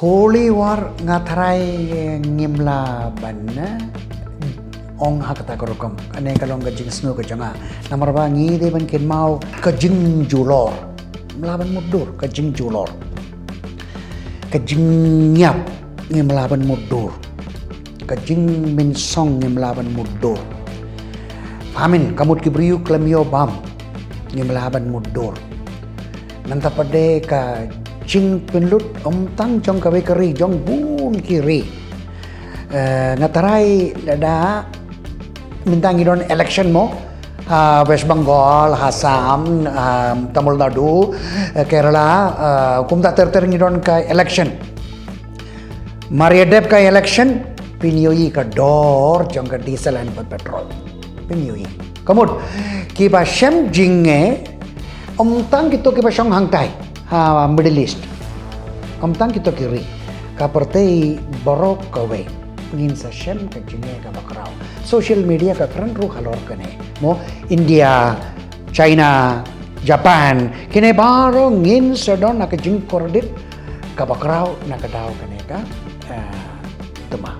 Holy War ngatarai ngimla banna ong hakata korokam ane kalong gajing snow ka janga namarba ngi de ban ken mau kajing julor melaban mudur kajing julor kajing nyap ngi melaban mudur kajing min song ngi melaban mudur pamin kamut kibriu klamio bam ngi melaban mudur nantapade ka jing penlut tang jong kawe keri jong bun kiri ngatarai dada mintangi don election mo West Bengal, Assam, Tamil Nadu, Kerala kumta terteringi don ka election Mariadep ka election pinyoi ka dor jong ka diesel and petrol pinyoi kamud kiba shem jinge tang kito kiba shong hangtai Middle East tang kito kiri kapertei borok kawe ngin sa shem ka jinge ka bakraw social media ka kran ru halor kane mo India China Japan kine baro ngin sa don na ka jing kordit ka bakraw na ka daw kane ka tuma